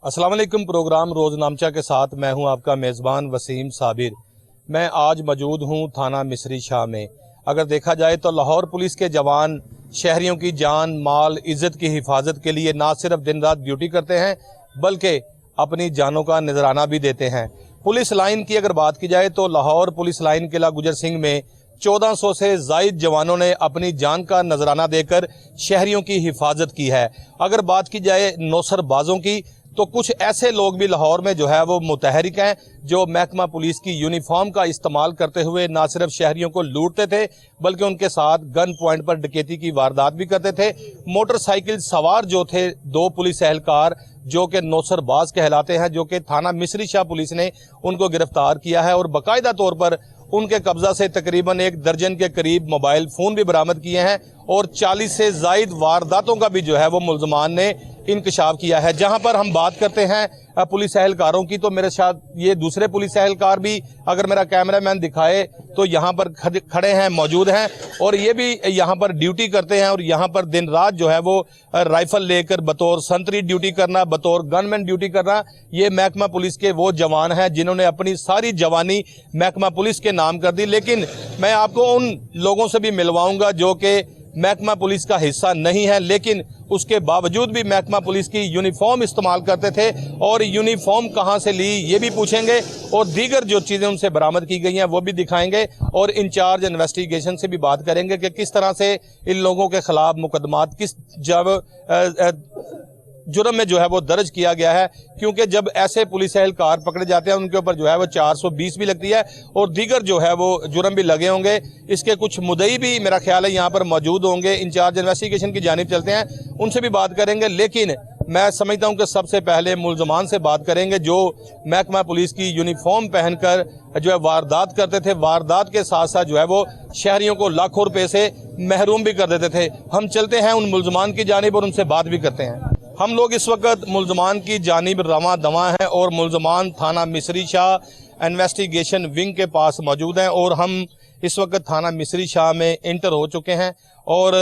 अस्सलाम वालेकुम। प्रोग्राम रोज़नामचा के साथ मैं हूं आपका मेज़बान वसीम साबिर। मैं आज मौजूद हूं थाना मिसरी शाह में। अगर देखा जाए तो लाहौर पुलिस के जवान शहरियों की जान माल इज़्ज़त की हिफाजत के लिए ना सिर्फ दिन रात ड्यूटी करते हैं बल्कि अपनी जानों का नजराना भी देते हैं। पुलिस लाइन की अगर बात की जाए तो लाहौर पुलिस लाइन किला गुजर सिंह में 1400 से ज़ायद जवानों ने अपनी जान का नजराना देकर शहरियों की हिफाजत की है। अगर बात की जाए नौसरबाजों की तो कुछ ऐसे लोग भी लाहौर में जो है वो मुतहरिक हैं जो महकमा पुलिस की यूनिफॉर्म का इस्तेमाल करते हुए ना सिर्फ शहरियों को लूटते थे बल्कि उनके साथ गन पॉइंट पर डकैती की वारदात भी करते थे। मोटरसाइकिल सवार जो थे दो पुलिस एहलकार जो कि नौसरबाज कहलाते हैं, जो कि थाना मिसरी शाह पुलिस ने उनको गिरफ्तार किया है और बाकायदा तौर पर उनके कब्जा से तकरीबन 1 दर्जन के करीब मोबाइल फ़ोन भी बरामद किए हैं और 40 से ज़ायद वारदातों का भी जो है वो मुल्ज़मान ने इंकशाफ किया है। जहां पर हम बात करते हैं पुलिस एहलकारों की तो मेरे साथ ये दूसरे पुलिस एहलकार भी, अगर मेरा कैमरामैन दिखाए तो यहाँ पर खड़े हैं, मौजूद हैं और ये भी यहाँ पर ड्यूटी करते हैं और यहाँ पर दिन रात जो है वो राइफल लेकर बतौर संतरी ड्यूटी करना, बतौर गनमैन ड्यूटी करना, ये महकमा पुलिस के वो जवान हैं जिन्होंने अपनी सारी जवानी महकमा पुलिस के नाम कर दी। लेकिन मैं आपको उन लोगों से भी मिलवाऊंगा जो कि महकमा पुलिस का हिस्सा नहीं है लेकिन उसके बावजूद भी महकमा पुलिस की यूनिफॉर्म इस्तेमाल करते थे और यूनिफॉर्म कहां से ली ये भी पूछेंगे और दीगर जो चीज़ें उनसे बरामद की गई हैं वो भी दिखाएंगे और इंचार्ज इन्वेस्टिगेशन से भी बात करेंगे कि किस तरह से इन लोगों के खिलाफ मुकदमात किस जुर्म में जो है वो दर्ज किया गया है, क्योंकि जब ऐसे पुलिस एहलकार पकड़े जाते हैं उनके ऊपर जो है वो 420 भी लगती है और दीगर जो है वो जुर्म भी लगे होंगे। इसके कुछ मुद्दई भी मेरा ख्याल है यहाँ पर मौजूद होंगे। इंचार्ज इन्वेस्टिगेशन की जानिब चलते हैं, उनसे भी बात करेंगे। लेकिन मैं समझता हूँ कि सबसे पहले मुल्ज़मान से बात करेंगे जो महकमा पुलिस की यूनिफॉर्म पहनकर जो है वारदात करते थे, वारदात के साथ साथ जो है वो शहरियों को लाखों रुपए से महरूम भी कर देते थे। हम चलते हैं उन मुल्ज़मान की जानिब और उनसे बात भी करते हैं। हम लोग इस वक्त मुल्ज़मान की जानिब रवां दवा हैं और मुल्ज़मान थाना मिसरी शाह इन्वेस्टिगेशन विंग के पास मौजूद हैं और हम इस वक्त थाना मिसरी शाह में इंटर हो चुके हैं। और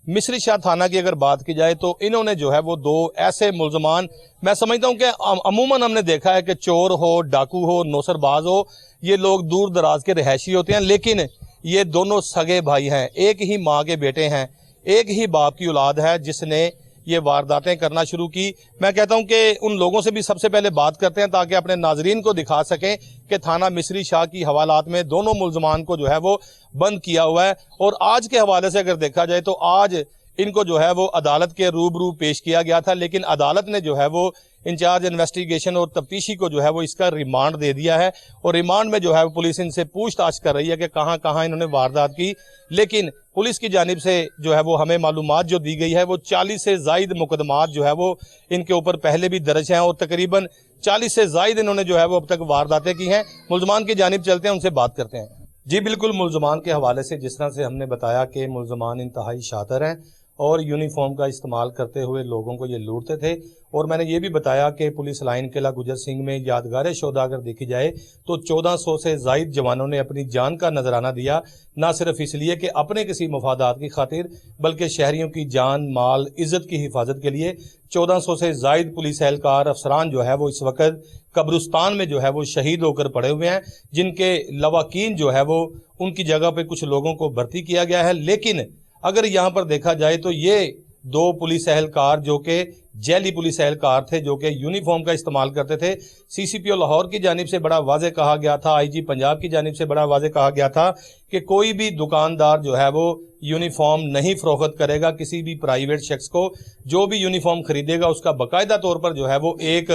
मिसरी शाह थाना की अगर बात की जाए तो इन्होंने जो है वो दो ऐसे मुल्ज़मान, मैं समझता हूँ कि अमूमन हमने देखा है कि चोर हो, डाकू हो, नौसरबाज हो, ये लोग दूर दराज के रहायशी होते हैं, लेकिन ये दोनों सगे भाई हैं, एक ही माँ के बेटे हैं, एक ही बाप की औलाद है जिसने ये वारदातें करना शुरू की। मैं कहता हूं कि उन लोगों से भी सबसे पहले बात करते हैं ताकि अपने नाजरीन को दिखा सकें कि थाना मिसरी शाह की हवालात में दोनों मुल्ज़मान को जो है वो बंद किया हुआ है। और आज के हवाले से अगर देखा जाए तो आज इनको जो है वो अदालत के रूबरू पेश किया गया था, लेकिन अदालत ने जो है वो इंचार्ज इन्वेस्टिगेशन और तफ्तीशी को जो है वो इसका रिमांड दे दिया है और रिमांड में जो है वो पुलिस इनसे पूछताछ कर रही है कि कहां कहां इन्होंने वारदात की। लेकिन पुलिस की जानिब से जो है वो हमें मालूमात जो दी गई है वो 40 से ज़ायद मुकदमात जो है वो इनके ऊपर पहले भी दर्ज हैं और तकरीबन 40 से ज़ायद इन्होंने जो है वो अब तक वारदातें की हैं। मुल्ज़मान की जानिब चलते हैं, उनसे बात करते हैं। जी बिल्कुल, मुल्ज़मान के हवाले से जिस तरह से हमने बताया कि मुल्ज़मान इंतहाई शातिर हैं और यूनिफॉर्म का इस्तेमाल करते हुए लोगों को ये लूटते थे। और मैंने ये भी बताया कि पुलिस लाइन किला गुजर सिंह में यादगार शोधा अगर देखी जाए तो 1400 से ज़ायद जवानों ने अपनी जान का नजराना दिया, ना सिर्फ इसलिए कि अपने किसी मफादात की खातिर बल्कि शहरियों की जान माल इज़्ज़त की हिफाजत के लिए 1400 से ज़ायद पुलिस एहलकार अफसरान जो है वो इस वक्त कब्रिस्तान में जो है वो शहीद होकर पड़े हुए हैं, जिनके लवाकीन जो है वो उनकी जगह पे कुछ लोगों को भर्ती किया गया है। लेकिन अगर यहाँ पर देखा जाए तो ये दो पुलिस एहलकार जो कि जैली पुलिस एहलकार थे, जो कि यूनिफॉर्म का इस्तेमाल करते थे, सीसीपीओ लाहौर की जानिब से बड़ा वाज़े कहा गया था, आईजी पंजाब की जानिब से बड़ा वाज़े कहा गया था कि कोई भी दुकानदार जो है वो यूनिफॉर्म नहीं फरोख्त करेगा किसी भी प्राइवेट शख्स को। जो भी यूनिफॉर्म खरीदेगा उसका बाकायदा तौर पर जो है वो एक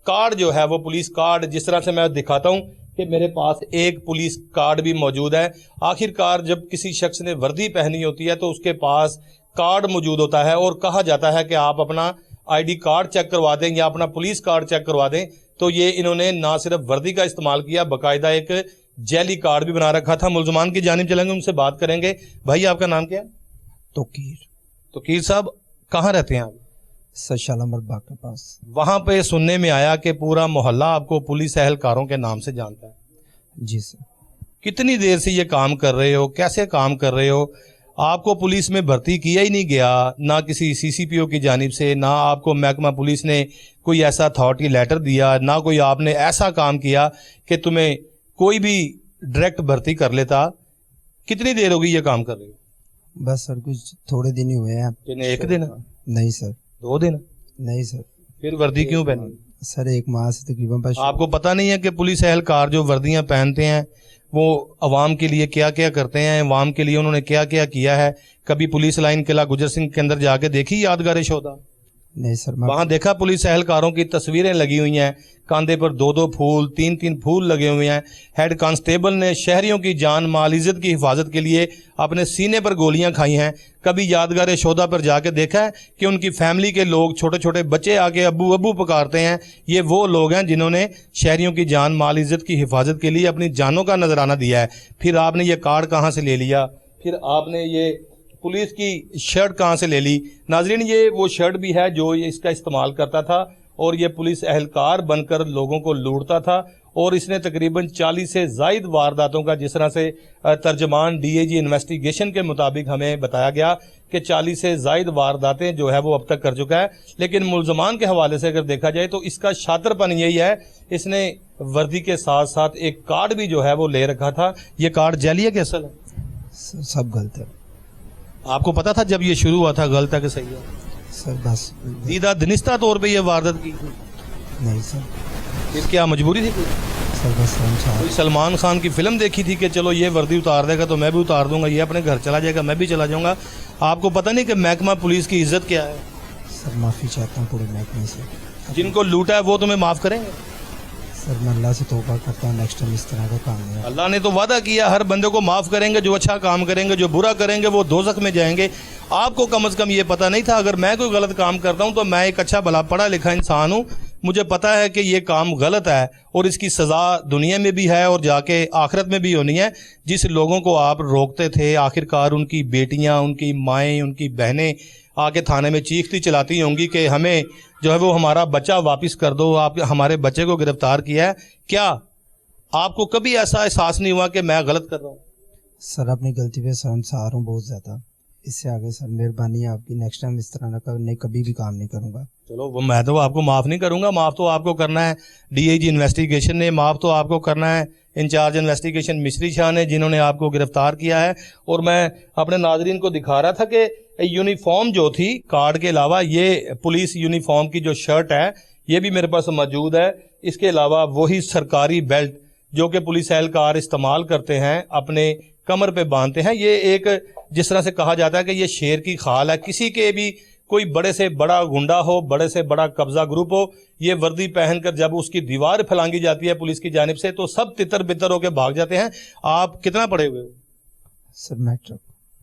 कार्ड जो है वो पुलिस कार्ड, जिस तरह से मैं दिखाता हूँ कि मेरे पास एक पुलिस कार्ड भी मौजूद है। आखिरकार जब किसी शख्स ने वर्दी पहनी होती है तो उसके पास कार्ड मौजूद होता है और कहा जाता है कि आप अपना आईडी कार्ड चेक करवा दें या अपना पुलिस कार्ड चेक करवा दें। तो ये इन्होंने ना सिर्फ वर्दी का इस्तेमाल किया, बाकायदा एक जैली कार्ड भी बना रखा था। मुल्ज़मान की जानिब चलेंगे, उनसे बात करेंगे। भाई आपका नाम क्या है? तोकीर साहब, कहाँ रहते हैं आप? सर शालामर बाग के पास। वहाँ पे सुनने में आया कि पूरा मोहल्ला आपको पुलिस एहलकारों के नाम से जानता है। जी सर। कितनी देर से ये काम कर रहे हो, कैसे काम कर रहे हो? آپ کو پولیس میں بھرتی کیا ہی نہیں گیا، نہ کسی سی سی پی او کی جانب سے، نہ آپ کو محکمہ پولیس نے کوئی ایسا اتھارٹی لیٹر دیا، نہ کوئی آپ نے ایسا کام کیا کہ تمہیں کوئی بھی ڈائریکٹ بھرتی کر لیتا. کتنی دیر ہوگی یہ کام کر رہے ہو؟ بس سر کچھ تھوڑے دن ہی ہوئے ہیں. ایک دن؟ نہیں سر. 2 دن؟ نہیں سر. پھر وردی کیوں پہنی؟ سر 1 ماہ سے تقریباً. بس آپ کو پتہ نہیں ہے کہ پولیس اہلکار جو وردیاں پہنتے ہیں وہ عوام کے لیے کیا کیا کرتے ہیں، عوام کے لیے انہوں نے کیا کیا کیا ہے؟ کبھی پولیس لائن قلعہ گجر سنگھ کے اندر جا کے دیکھی یادگار شہدا؟ نہیں سر. وہاں دیکھا پولیس اہلکاروں کی تصویریں لگی ہوئی ہیں، کاندھے پر 2 پھول 3 پھول لگے ہوئے ہیں. ہیڈ کانسٹیبل نے شہریوں کی جان مال عزت کی حفاظت کے لیے اپنے سینے پر گولیاں کھائی ہیں. کبھی یادگار شہدا پر جا کے دیکھا ہے کہ ان کی فیملی کے لوگ، چھوٹے چھوٹے بچے آ کے ابو ابو پکارتے ہیں؟ یہ وہ لوگ ہیں جنہوں نے شہریوں کی جان مال عزت کی حفاظت کے لیے اپنی جانوں کا نذرانہ دیا ہے. پھر آپ نے یہ کارڈ کہاں سے لے لیا؟ پھر آپ نے یہ پولیس کی شرٹ کہاں سے لے لی؟ ناظرین، یہ وہ شرٹ بھی ہے جو اس کا استعمال کرتا تھا اور یہ پولیس اہلکار بن کر لوگوں کو لوٹتا تھا. اور اس نے تقریباً 40 سے زائد وارداتوں کا، جس طرح سے ترجمان ڈی اے جی انویسٹیگیشن کے مطابق ہمیں بتایا گیا کہ 40 سے زائد وارداتیں جو ہے وہ اب تک کر چکا ہے. لیکن ملزمان کے حوالے سے اگر دیکھا جائے تو اس کا شاطر پن یہی ہے، اس نے وردی کے ساتھ ساتھ ایک کارڈ بھی جو ہے وہ لے رکھا تھا. یہ کارڈ جعلی ہے کہ اصل ہے؟ سب غلط ہے. آپ کو پتا تھا جب یہ شروع ہوا تھا غلط ہے کہ صحیح ہے؟ سر بس دیدہ دنستہ طور پہ یہ واردات کی؟ نہیں سر. پھر کیا مجبوری تھی؟ سر بس کوئی سلمان خان کی فلم دیکھی تھی کہ چلو یہ وردی اتار دے گا تو میں بھی اتار دوں گا، یہ اپنے گھر چلا جائے گا میں بھی چلا جاؤں گا؟ آپ کو پتہ نہیں کہ محکمہ پولیس کی عزت کیا ہے؟ سر معافی چاہتا ہوں پورے محکمے سے. جن کو لوٹا ہے وہ تمہیں معاف کریں گے؟ سر میں اللہ سے توبہ کرتا ہوں نیکسٹ ٹائم اس طرح کا کام نہیں. اللہ نے تو وعدہ کیا ہر بندے کو معاف کریں گے، جو اچھا کام کریں گے، جو برا کریں گے وہ دوزخ میں جائیں گے. آپ کو کم از کم یہ پتہ نہیں تھا؟ اگر میں کوئی غلط کام کرتا ہوں تو میں ایک اچھا بھلا پڑھا لکھا انسان ہوں، مجھے پتہ ہے کہ یہ کام غلط ہے اور اس کی سزا دنیا میں بھی ہے اور جا کے آخرت میں بھی ہونی ہے. جس لوگوں کو آپ روکتے تھے آخرکار ان کی بیٹیاں، ان کی مائیں، ان کی بہنیں آ کے تھانے میں چیختی چلاتی ہوں گی کہ ہمیں جو ہے وہ ہمارا بچہ واپس کر دو، آپ ہمارے بچے کو گرفتار کیا ہے. کیا آپ کو کبھی ایسا احساس نہیں ہوا کہ میں غلط کر رہا ہوں؟ سر اپنی غلطی پہ شرمسار ہوں بہت زیادہ. اس سے آگے سر مہربانی ہے آپ کی، نیکسٹ ٹائم اس طرح نہیں کبھی بھی کام نہیں کروں گا. چلو وہ میں تو آپ کو معاف نہیں کروں گا، معاف تو آپ کو کرنا ہے ڈی اے جی انویسٹیگیشن نے، معاف تو آپ کو کرنا ہے انچارج انویسٹیگیشن مصری شاہ نے جنہوں نے آپ کو گرفتار کیا ہے. اور میں اپنے ناظرین کو دکھا رہا تھا کہ یونیفارم جو تھی کارڈ کے علاوہ، یہ پولیس یونیفارم کی جو شرٹ ہے یہ بھی میرے پاس موجود ہے. اس کے علاوہ وہی سرکاری بیلٹ جو کہ پولیس اہلکار استعمال کرتے ہیں اپنے کمر پہ باندھتے ہیں. یہ ایک جس طرح سے کہا جاتا ہے کہ یہ شیر کی خال ہے. کسی کے بھی کوئی بڑے سے بڑا گنڈا ہو، بڑے سے بڑا قبضہ گروپ ہو، یہ وردی پہن کر جب اس کی دیوار پھلانگی جاتی ہے پولیس کی جانب سے تو سب تتر بتر ہو کے بھاگ جاتے ہیں. آپ کتنا پڑھے ہوئے ہو؟ سر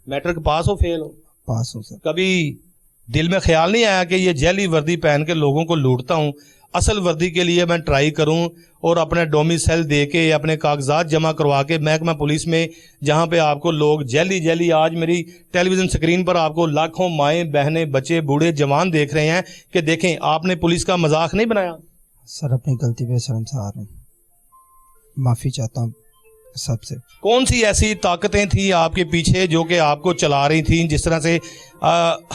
میٹرک پاس ہو فیل ہو؟ پاس ہوں سر. کبھی دل میں خیال نہیں آیا کہ یہ جیلی وردی پہن کے لوگوں کو لوٹتا ہوں، اصل وردی کے لیے میں ٹرائی کروں اور اپنے ڈومیسائل دے کے اپنے کاغذات جمع کروا کے محکمہ پولیس میں جہاں پہ آپ کو لوگ جیلی آج میری ٹیلی ویژن سکرین پر آپ کو لاکھوں مائیں بہنیں بچے بوڑھے جوان دیکھ رہے ہیں کہ دیکھیں آپ نے پولیس کا مذاق نہیں بنایا؟ سر اپنی غلطی پہ شرمسار ہوں، معافی چاہتا ہوں سب سے. کون سی ایسی طاقتیں تھیں آپ کے پیچھے جو کہ آپ کو چلا رہی تھیں؟ جس طرح سے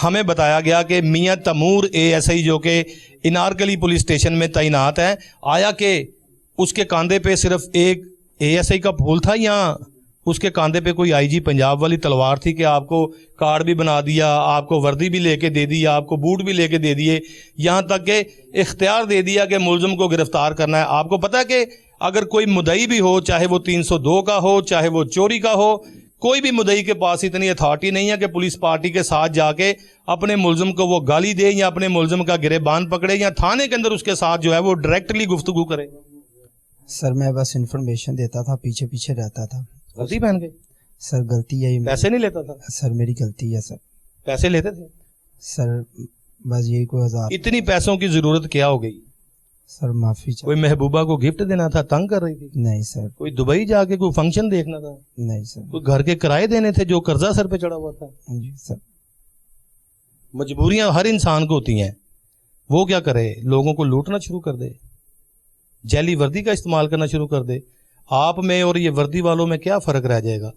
ہمیں بتایا گیا کہ میاں تیمور اے ایس آئی جو کہ انارکلی پولیس اسٹیشن میں تعینات ہیں، آیا کہ اس کے کاندھے پہ صرف ایک اے ایس آئی کا پھول تھا یا اس کے کاندھے پہ کوئی آئی جی پنجاب والی تلوار تھی کہ آپ کو کارڈ بھی بنا دیا، آپ کو وردی بھی لے کے دے دیا، آپ کو بوٹ بھی لے کے دے دیے، یہاں تک کہ اختیار دے دیا کہ ملزم کو گرفتار کرنا ہے؟ آپ کو پتا ہے کہ اگر کوئی مدعی بھی ہو، چاہے وہ 302 کا ہو، چاہے وہ چوری کا ہو، کوئی بھی مدعی کے پاس اتنی اتھارٹی نہیں ہے کہ پولیس پارٹی کے ساتھ جا کے اپنے ملزم کو وہ گالی دے یا اپنے ملزم کا گریبان پکڑے یا تھانے کے اندر اس کے ساتھ جو ہے وہ ڈائریکٹلی گفتگو کرے. سر میں بس انفارمیشن دیتا تھا، پیچھے رہتا تھا. غلطی پہن گئی؟ سر غلطی ہے. پیسے نہیں لیتا تھا؟ سر میری غلطی ہے سر. پیسے لیتے تھے؟ سر بس یہی کوئی 1000. اتنی پیسوں کی ضرورت کیا ہو گئی؟ سر معافی چاہتا. کوئی محبوبہ کو گفٹ دینا تھا، تنگ کر رہی تھی؟ نہیں سر. کوئی دبئی جا کے کوئی فنکشن دیکھنا تھا؟ نہیں سر. کوئی گھر کے کرائے دینے تھے جو قرضہ سر پہ چڑھا ہوا تھا؟ جی سر. مجبوریاں ہر انسان کو ہوتی ہیں، وہ کیا کرے؟ لوگوں کو لوٹنا شروع کر دے، جعلی وردی کا استعمال کرنا شروع کر دے. آپ میں اور یہ وردی والوں میں کیا فرق رہ جائے گا؟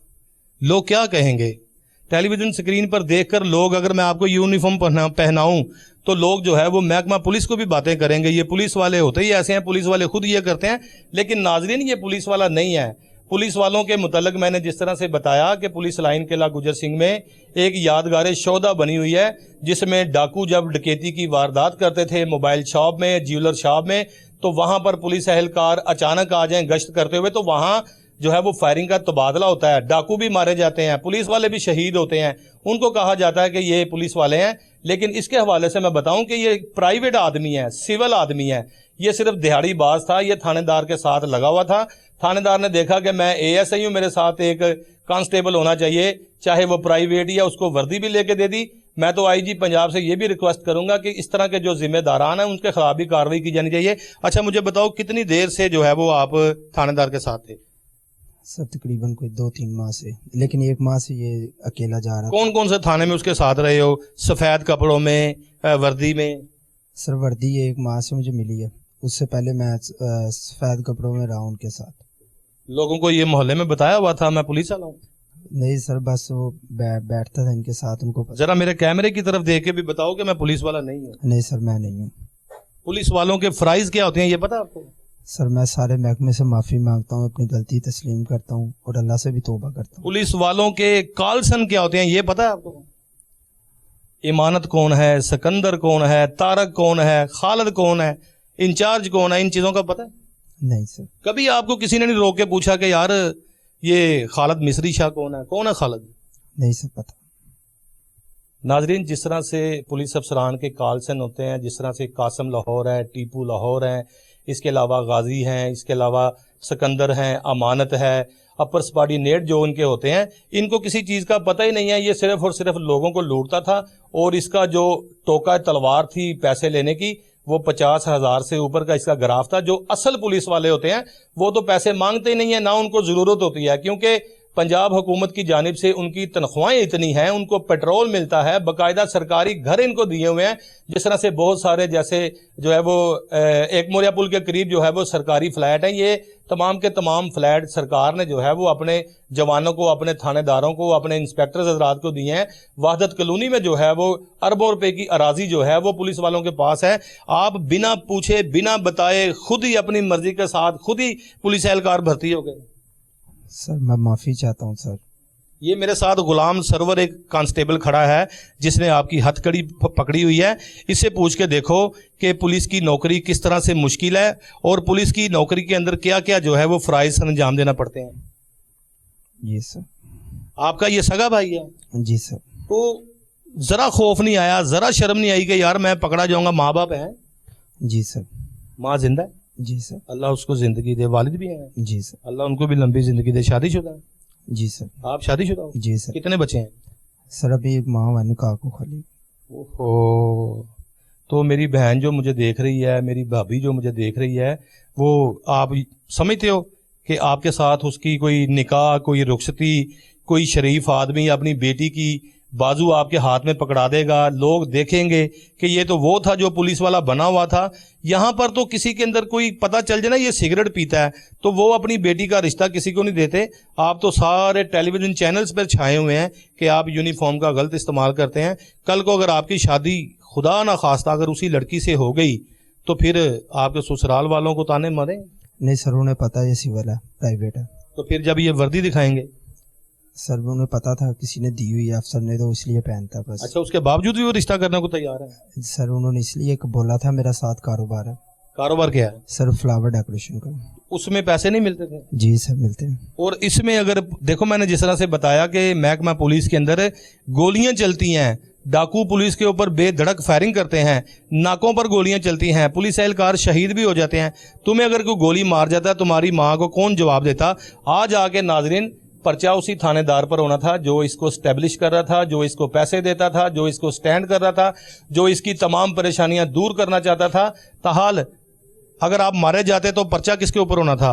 لوگ کیا کہیں گے؟ टेलीविजन स्क्रीन पर देखकर लोग, अगर मैं आपको यूनिफॉर्म पहनाऊं तो लोग जो है वो महकमा पुलिस को भी बातें करेंगे, ये पुलिस वाले होते ही ऐसे हैं, पुलिस वाले खुद ये करते हैं। लेकिन नाजरीन, ये पुलिस वाला नहीं है। पुलिस वालों के मुतल्लिक मैंने जिस तरह से बताया कि पुलिस लाइन किला गुजर सिंह में एक यादगार शोधा बनी हुई है, जिसमें डाकू जब डकैती की वारदात करते थे मोबाइल शॉप में, ज्वेलर शॉप में, तो वहां पर पुलिस एहलकार अचानक आ जाएं गश्त करते हुए, तो वहां जो है वो फायरिंग का तबादला होता है, डाकू भी मारे जाते हैं, पुलिस वाले भी शहीद होते हैं, उनको कहा जाता है कि ये पुलिस वाले हैं। लेकिन इसके हवाले से मैं बताऊं कि ये प्राइवेट आदमी है, सिविल आदमी है, ये सिर्फ दिहाड़ी बाज था, ये थानेदार के साथ लगा हुआ था। थानेदार ने देखा कि मैं एएसआई हूं, मेरे साथ एक कांस्टेबल होना चाहिए, चाहे वो प्राइवेट, या उसको वर्दी भी लेके दे दी। मैं तो आईजी पंजाब से ये भी रिक्वेस्ट करूंगा कि इस तरह के जो जिम्मेदारान हैं उनके खिलाफ भी कार्रवाई की जानी चाहिए। अच्छा, मुझे बताओ कितनी देर से जो है वो आप थानेदार के साथ थे? सर तकरीबन कोई 2-3 माह से, लेकिन 1 माह से ये अकेला जा रहा। कौन कौन से थाने में उसके साथ रहे हो? सफेद कपड़ों में, वर्दी में? सर वर्दी ये 1 माह से मुझे मिली है, उससे पहले मैं सफेद कपड़ों में रहा उनके साथ। लोगों को ये मोहल्ले में बताया हुआ था मैं पुलिस वाला हूँ? नहीं सर, बस वो बैठता था इनके साथ, उनको जरा मेरे कैमरे की तरफ देख के भी बताओ कि मैं पुलिस वाला नहीं हूँ। नहीं सर, मैं नहीं हूँ। पुलिस वालों के फराइज क्या होते हैं ये पता आपको? सर मैं सारे महकमे से माफ़ी मांगता हूँ, अपनी गलती तस्लीम करता हूँ और अल्लाह से भी तौबा करता हूँ। पुलिस वालों के कॉल्सन क्या होते हैं ये पता है आपको? इमानत कौन है, सिकंदर कौन है, तारक कौन है, खालिद कौन है, इंचार्ज कौन है, इन चीज़ों का पता है? नहीं सर। कभी आपको किसी ने नहीं रोक के पूछा कि यार ये खालिद मिस्री शाह कौन है खालिद? नहीं सर पता। नाजरीन, जिस तरह से पुलिस अफसरान के कॉल्सन होते हैं, जिस तरह से कासम लाहौर है, टीपू लाहौर हैं, इसके अलावा गाजी हैं, इसके अलावा सिकंदर हैं, अमानत है, अपर सबॉर्डिनेट जो उनके होते हैं, इनको किसी चीज़ का पता ही नहीं है। ये सिर्फ और सिर्फ लोगों को लूटता था, और इसका जो टोका तलवार थी पैसे लेने की, वो 50,000 से ऊपर का इसका ग्राफ था। जो असल पुलिस वाले होते हैं वो तो पैसे मांगते ही नहीं है, ना उनको ज़रूरत होती है, क्योंकि पंजाब हुकूमत की जानिब से उनकी तनख्वाहें इतनी हैं, उनको पेट्रोल मिलता है, बाकायदा सरकारी घर इनको दिए हुए हैं। जिस तरह से बहुत सारे, जैसे जो है वो एक मोरिया पुल के करीब जो है वो सरकारी फ्लैट हैं, ये तमाम के तमाम फ्लैट सरकार ने जो है वो अपने जवानों को, अपने थानेदारों को, अपने इंस्पेक्टर्स हजरात को दिए हैं। वहदत कॉलोनी में जो है वो अरबों रुपए की अराजी जो है वो पुलिस वालों के पास है। आप बिना पूछे, बिना बताए, खुद ही अपनी मर्जी के साथ खुद ही पुलिस एहलकार भर्ती हो गए। सर मैं माफ़ी चाहता हूँ सर। ये मेरे साथ गुलाम सरवर एक कांस्टेबल खड़ा है जिसने आपकी हथकड़ी पकड़ी हुई है। इससे पूछ के देखो कि पुलिस की नौकरी किस तरह से मुश्किल है और पुलिस की नौकरी के अंदर क्या क्या जो है वो फराइज अंजाम देना पड़ते हैं। जी सर। आपका ये सगा भाई है? जी सर। तो जरा खौफ नहीं आया, जरा शर्म नहीं आई कि यार मैं पकड़ा जाऊंगा? माँ बाप हैं? जी सर। माँ जिंदा है? जी सर। अल्लाह उसको जिंदगी दे। वालिद भी हैं? जी सर। अल्लाह उनको भी लंबी जिंदगी दे। शादीशुदा है? जी सर। आप शादीशुदा हो? जी सर। कितने बच्चे हैं? सर अभी एक माँ वाली काको खाली। ओहो, तो मेरी बहन जो मुझे देख रही है, मेरी भाभी जो मुझे देख रही है, वो आप समझते हो कि आपके साथ उसकी कोई निकाह, कोई रुखसती, कोई शरीफ आदमी अपनी बेटी की बाजू आपके हाथ में पकड़ा देगा, लोग देखेंगे कि ये तो वो था जो पुलिस वाला बना हुआ था। यहाँ पर तो किसी के अंदर कोई पता चल जाए ना ये सिगरेट पीता है तो वो अपनी बेटी का रिश्ता किसी को नहीं देते। आप तो सारे टेलीविजन चैनल्स पर छाए हुए हैं कि आप यूनिफॉर्म का गलत इस्तेमाल करते हैं। कल को अगर आपकी शादी खुदा ना खास्ता अगर उसी लड़की से हो गई तो फिर आपके ससुराल वालों को ताने मारें? नहीं सर, उन्हें पता है ये सिविल है, प्राइवेट है। तो फिर जब ये वर्दी दिखाएंगे? सर उन्हें पता था किसी ने दी हुई है अफसर ने, तो इसलिए पहनता बस। अच्छा, उसके बावजूद भी वो रिश्ता करने को तैयार है? सर उन्होंने इसलिए बोला था, मेरा साथ कारोबार है। कारोबार क्या है? सर फ्लावर डेकोरेशन का। उसमें पैसे नहीं मिलते थे? जी सर मिलते हैं। और इसमें अगर देखो, मैंने जिस तरह से बताया कि महकमा पुलिस के अंदर गोलियां चलती हैं, डाकू पुलिस के ऊपर बेधड़क फायरिंग करते हैं, नाकों पर गोलियां चलती हैं, पुलिस एहलकार शहीद भी हो जाते हैं। तुम्हें अगर कोई गोली मार जाता है तुम्हारी माँ को कौन जवाब देता? आज आके नाजरीन पर्चा उसी थानेदार पर होना था जो इसको स्टैब्लिश कर रहा था, जो इसको पैसे देता था, जो इसको स्टैंड कर रहा था, जो इसकी तमाम परेशानियां दूर करना चाहता था। ताहाल अगर आप मारे जाते तो पर्चा किसके ऊपर होना था?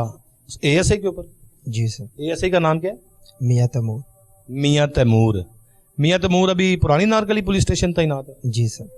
एएसआई के ऊपर। जी सर। एएसआई का नाम क्या है? मियां तैमूर। मियां तैमूर। मियां तैमूर अभी पुरानी नारकली पुलिस स्टेशन तैनात है? जी सर।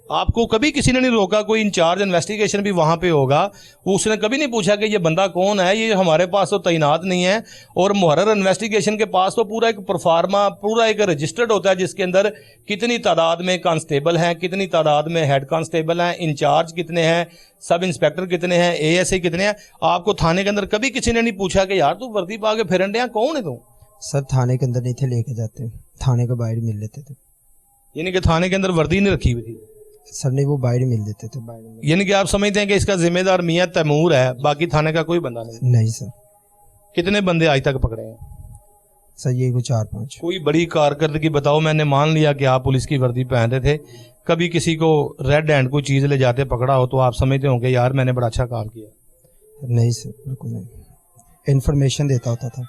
आपको कभी किसी ने नहीं रोका, कोई इंचार्ज इन्वेस्टिगेशन भी वहाँ पे होगा, उसने कभी नहीं पूछा कि ये बंदा कौन है, ये हमारे पास तो तैनात नहीं है। और मुहर्रर इन्वेस्टिगेशन के पास तो पूरा एक परफार्मा, पूरा एक रजिस्टर्ड होता है जिसके अंदर कितनी तादाद में कांस्टेबल हैं, कितनी तादाद में हेड कांस्टेबल हैं, इंचार्ज कितने हैं, सब इंस्पेक्टर कितने हैं, ASI कितने हैं। आपको थाने के अंदर कभी किसी ने नहीं पूछा कि यार तू वर्दी पा के फिरन दिया, कौन है तू? सर थाने के अंदर नहीं थे लेके जाते, थाने के बाहर मिल लेते थे। यानी कि थाने के अंदर वर्दी नहीं रखी हुई थी? सर नहीं, वो बाहर मिल देते थे, बाहर मिल। यानी कि आप समझते हैं कि इसका जिम्मेदार मियां तैमूर है, बाकी थाने का कोई बंदा नहीं? नहीं सर। कितने बंदे आज तक पकड़े हैं? सर ये को 4-5। कोई बड़ी कारकर्दगी बताओ। मैंने मान लिया कि आप पुलिस की वर्दी पहनते थे, कभी किसी को रेड हैंड कोई चीज ले जाते पकड़ा हो तो आप समझते होंगे यार मैंने बड़ा अच्छा काम किया? नहीं सर, बिल्कुल नहीं, इन्फॉर्मेशन देता होता था।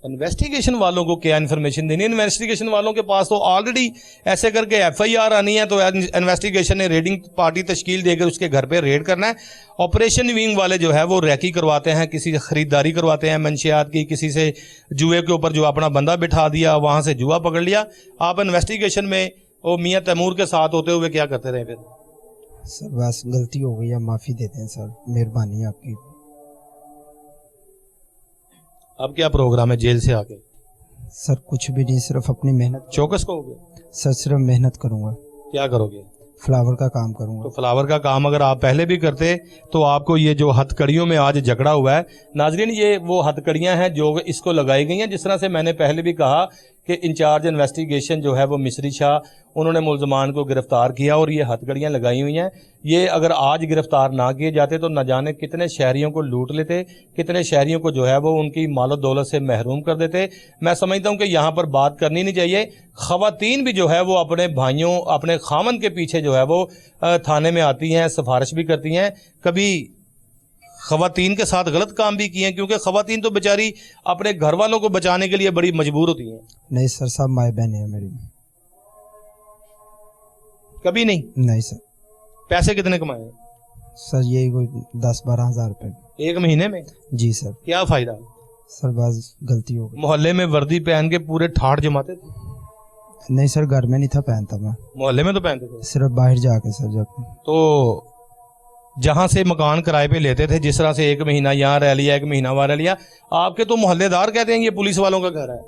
इन्वेस्टिगेशन वालों को क्या इन्फॉर्मेशन देनी है? इन्वेस्टिगेशन वालों के पास तो ऑलरेडी ऐसे करके FIR आनी है, तो इन्वेस्टिगेशन ने रेडिंग पार्टी तश्कील देकर उसके घर पे रेड करना है। ऑपरेशन विंग वाले जो है वो रैकी करवाते हैं, किसी से खरीदारी करवाते हैं मंशियात की, किसी से जुए के ऊपर जो अपना बंदा बिठा दिया वहां से जुआ पकड़ लिया। आप इन्वेस्टिगेशन में वो मियां तैमूर के साथ होते हुए क्या करते रहे फिर? सर बस गलती हो गई, आप माफ़ी देते हैं सर, मेहरबानी आपकी। अब क्या प्रोग्राम है जेल से आके? सर कुछ भी नहीं, सिर्फ अपनी मेहनत। चौकस कहोगे? सर सिर्फ मेहनत करूँगा। क्या करोगे? फ्लावर का काम करूँगा। तो फ्लावर का काम अगर आप पहले भी करते तो आपको ये जो हथकड़ियों में आज जकड़ा हुआ है, नाजरीन ये वो हथकड़ियां हैं जो इसको लगाई गई हैं। जिस तरह से मैंने पहले भी कहा कि इंचार्ज इन्वेस्टिगेशन जो है वो मिस्री शाह, उन्होंने मुलजमान को गिरफ्तार किया और ये हथकड़ियां लगाई हुई हैं। ये अगर आज गिरफ्तार ना किए जाते तो न जाने कितने शहरियों को लूट लेते, कितने शहरियों को जो है वो उनकी मालो दौलत से महरूम कर देते। मैं समझता हूं कि यहाँ पर बात करनी नहीं चाहिए। ख़वातीन भी जो है वो अपने भाइयों, अपने खामन के पीछे जो है वो थाने में आती हैं, सिफारिश भी करती हैं। कभी ख़वातीन के साथ गलत काम भी किए हैं, क्योंकि ख़वातीन तो बेचारी अपने घर वालों को बचाने के लिए बड़ी मजबूर होती हैं। नहीं सर, सब माए बहन है मेरी। कभी नहीं? नहीं सर। पैसे कितने कमाए सर यही कोई 10-12 हज़ार रुपये एक महीने में? जी सर। क्या फायदा? सर बस गलती हो गई। मोहल्ले में वर्दी पहन के पूरे ठाठ जमाते थे? नहीं सर, घर में नहीं था पहनता मैं। मोहल्ले में तो पहनते थे? सिर्फ बाहर जाके सर। जब तो जहां से मकान किराए पे लेते थे, जिस तरह से एक महीना यहाँ रह लिया, एक महीना वहाँ रह लिया, आपके तो मोहल्लेदार कहते हैं ये पुलिस वालों का घर है।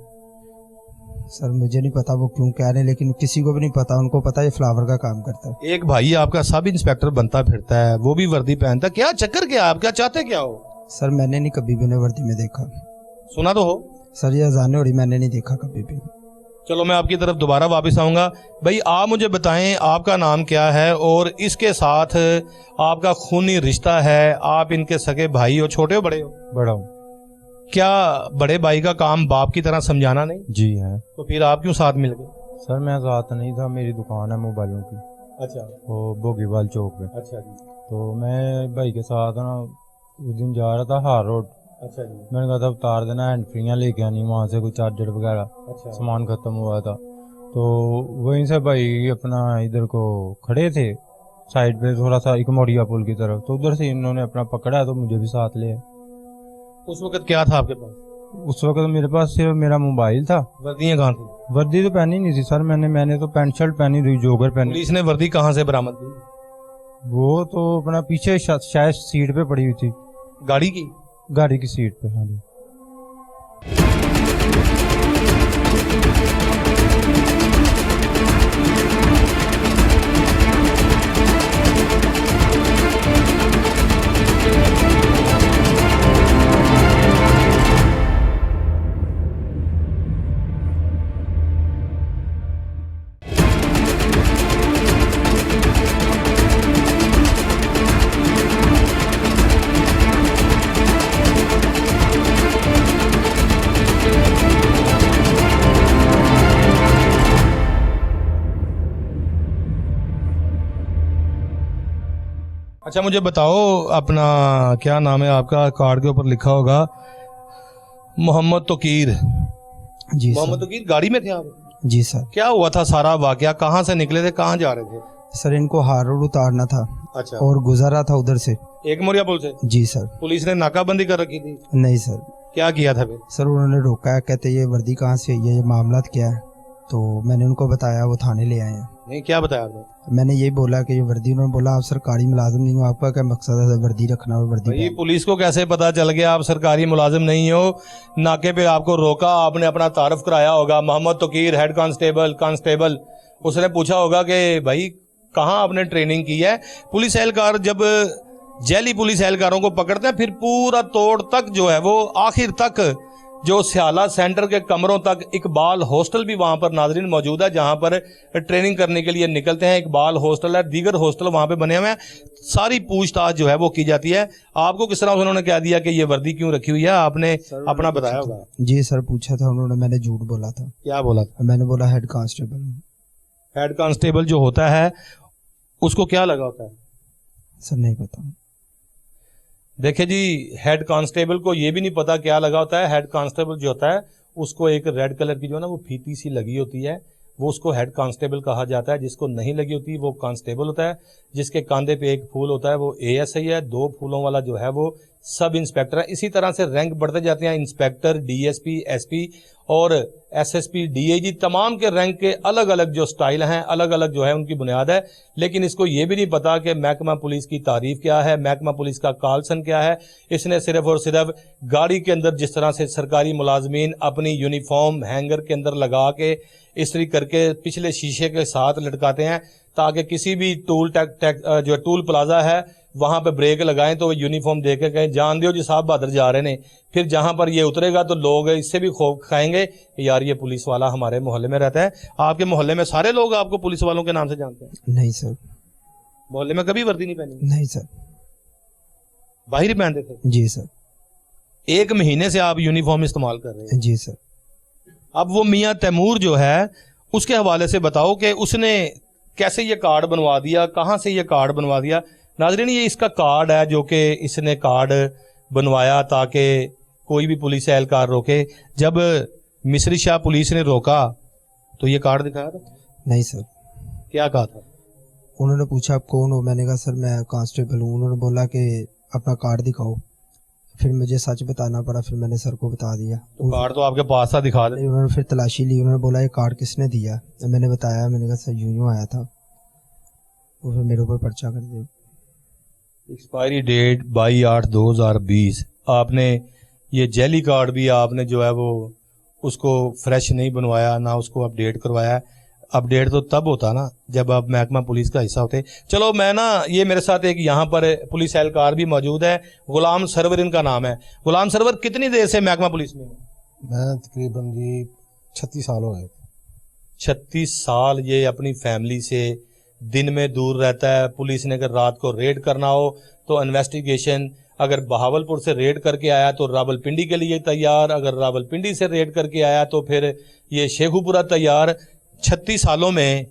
सर मुझे नहीं पता वो क्यों कह रहे हैं, लेकिन किसी को भी नहीं पता, उनको पता है ये फ्लावर का काम करता है। एक भाई आपका सब इंस्पेक्टर बनता फिरता है, वो भी वर्दी पहनता, क्या चक्कर क्या? आप क्या चाहते क्या हो? सर मैंने नहीं कभी भी उन्हें वर्दी में देखा। सुना तो हो? सर ये अजाने हो रही, मैंने नहीं देखा कभी भी। चलो मैं आपकी तरफ दोबारा वापस आऊंगा। भाई आप मुझे बताएं आपका नाम क्या है और इसके साथ आपका खूनी रिश्ता है, आप इनके सगे भाई हो? छोटे हो बड़े हो? बड़ा हूँ। क्या बड़े भाई का काम बाप की तरह समझाना नहीं? जी है। तो फिर आप क्यों साथ मिल गए? सर मैं साथ नहीं था, मेरी दुकान है मोबाइलों की। अच्छा। वो बोगीवाल चौक पे। अच्छा जी। तो मैं भाई के साथ ना उस दिन जा रहा था हार रोड। अच्छा जी। मैंने कहा था उतार देना, हैंड फ्रीयाँ लेके आनी, वहाँ से कोई चार्जर वगैरह अच्छा। सामान ख़त्म हुआ था। तो वहीं से भाई अपना इधर को खड़े थे साइड पे, थोड़ा सा एक मोड़िया पुल की तरफ, तो उधर से इन्होंने अपना पकड़ा तो मुझे भी साथ लिया। उस वक्त क्या था आपके पास? उस वक्त मेरे पास सिर्फ मेरा मोबाइल था। वर्दियाँ कहाँ थी? वर्दी तो पहनी नहीं थी सर, मैंने तो पैंट शर्ट पहनी थी, जोगर पहनी। पुलिस ने वर्दी कहाँ से बरामद की? वो तो अपना पीछे शायद सीट पे पड़ी हुई थी, गाड़ी की? गाड़ी की सीट पे। हाँ जी। अच्छा मुझे बताओ अपना क्या नाम है आपका? कार्ड के ऊपर लिखा होगा मोहम्मद तोकीर। जी मोहम्मद सर। तोकीर गाड़ी में थे आप? जी सर। क्या हुआ था सारा वाकया? कहाँ से निकले थे, कहाँ जा रहे थे? सर इनको हार रोड उतारना था। अच्छा। और गुजरा था उधर से। एक मोरिया पुल से? जी सर। पुलिस ने नाकाबंदी कर रखी थी? नहीं सर। क्या किया था फिर? सर उन्होंने रोका है, कहते ये वर्दी कहाँ से आई है, ये मामला क्या है, तो मैंने उनको बताया, वो थाने ले आए हैं। नहीं, क्या बताया आपने? मैंने यही बोला कि ये वर्दी, उन्होंने बोला आप सरकारी मुलाजिम नहीं हो, आपका क्या मकसद है वर्दी रखना और वर्दी भाई पहनना? पुलिस को कैसे पता चल गया आप सरकारी मुलाजिम नहीं हो? नाके पे आपको रोका, आपने अपना तारफ कराया होगा, मोहम्मद तकीर हेड कांस्टेबल, उसने पूछा होगा कि भाई कहाँ आपने ट्रेनिंग की है? पुलिस एहलकार जब जैली पुलिस एहलकारों को पकड़ते हैं फिर पूरा तोड़ तक जो है वो आखिर तक जो स्याला सेंटर के कमरों तक, इकबाल हॉस्टल भी वहां पर नाजरीन मौजूद है जहां पर ट्रेनिंग करने के लिए निकलते हैं। इकबाल हॉस्टल है, दीगर हॉस्टल वहां पे बने हुए हैं। सारी पूछताछ जो है वो की जाती है। आपको किस तरह उन्होंने क्या दिया कि ये वर्दी क्यों रखी हुई है? आपने अपना बताया होगा। जी सर, पूछा था उन्होंने, मैंने झूठ बोला था। क्या बोला था? मैंने बोला हेड कांस्टेबल हूँ। हेड कांस्टेबल जो होता है उसको क्या लगा होता है? सर नहीं पता। देखिए जी, हेड कांस्टेबल को ये भी नहीं पता क्या लगा होता है। हेड कांस्टेबल जो होता है उसको एक रेड कलर की जो है ना वो फीती सी लगी होती है, वो उसको हेड कांस्टेबल कहा जाता है। जिसको नहीं लगी होती वो कांस्टेबल होता है। जिसके कांधे पे एक फूल होता है वो एएसआई है, 2 फूलों वाला जो है वो सब इंस्पेक्टर है। इसी तरह से रैंक बढ़ते जाते हैं, इंस्पेक्टर, डीएसपी, एसपी और एसएसपी, डीआईजी, तमाम के रैंक के अलग अलग जो स्टाइल हैं, अलग अलग जो है उनकी बुनियाद है। लेकिन इसको ये भी नहीं पता कि महकमा पुलिस की तारीफ क्या है, महकमा पुलिस का कालसन क्या है। इसने सिर्फ और सिर्फ गाड़ी के अंदर जिस तरह से सरकारी मुलाजमीन अपनी यूनिफॉर्म हैंगर के अंदर लगा के इस्त्री करके पिछले शीशे के साथ लटकाते हैं ताकि किसी भी जो टूल प्लाजा है वहां पे ब्रेक लगाएं तो वो यूनिफॉर्म देख के कहें जान दियो जी साहब बहादुर जा रहे ने। फिर जहां पर ये उतरेगा तो लोग इससे भी खौफ खाएंगे कि यार ये पुलिस वाला हमारे मोहल्ले में रहता है। आपके मोहल्ले में सारे लोग आपको पुलिस वालों के नाम से जानते हैं? नहीं सर। मोहल्ले में कभी वर्दी नहीं पहनी? नहीं सर। बाहर ही पहनते थे? जी सर। 1 महीने से आप यूनिफॉर्म इस्तेमाल कर रहे हैं? जी सर। अब वो मियां तैमूर जो है उसके हवाले से बताओ कि उसने कैसे ये कार्ड बनवा दिया, कहां से ये कार्ड बनवा दिया? नाज़रीन, ये इसका कार्ड है जो कि इसने कार्ड बनवाया ताकि कोई भी पुलिस एहलकार रोके। जब मिस्री शाह पुलिस ने रोका तो ये कार्ड दिखाया था? नहीं सर। क्या कहा था? उन्होंने पूछा आप कौन हो, मैंने कहा सर मैं कांस्टेबल हूँ। उन्होंने बोला कि अपना कार्ड दिखाओ। फिर मुझे सच बताना पड़ा, फिर मैंने सर को बता दिया। तो कार्ड तो आपके पास था, दिखा दे। उन्होंने फिर तलाशी ली, उन्होंने बोला ये कार्ड किसने दिया? मैंने बताया, मैंने कहा सर यूं आया था। वो फिर मेरे ऊपर पर्चा कर दिया। Expiry date 22/8/2020। आपने ये जेली कार्ड भी आपने जो है वो उसको फ्रेश नहीं बनवाया, ना उसको अपडेट करवाया। अपडेट तो तब होता ना जब आप महकमा पुलिस का हिस्सा होते। चलो मैं ना, ये मेरे साथ एक यहाँ पर पुलिस एहलकार भी मौजूद है, गुलाम सरवर इनका नाम है। गुलाम सरवर, कितनी देर से महकमा पुलिस में? मैं तकरीबन जी 36 साल हो गए। 36 साल ये अपनी फैमिली से दिन में दूर रहता है। पुलिस ने अगर रात को रेड करना हो तो इन्वेस्टिगेशन, अगर बहावलपुर से रेड करके आया तो रावलपिंडी के लिए तैयार, अगर रावलपिंडी से रेड करके आया तो फिर ये शेखुपुरा तैयार। 36 सालों में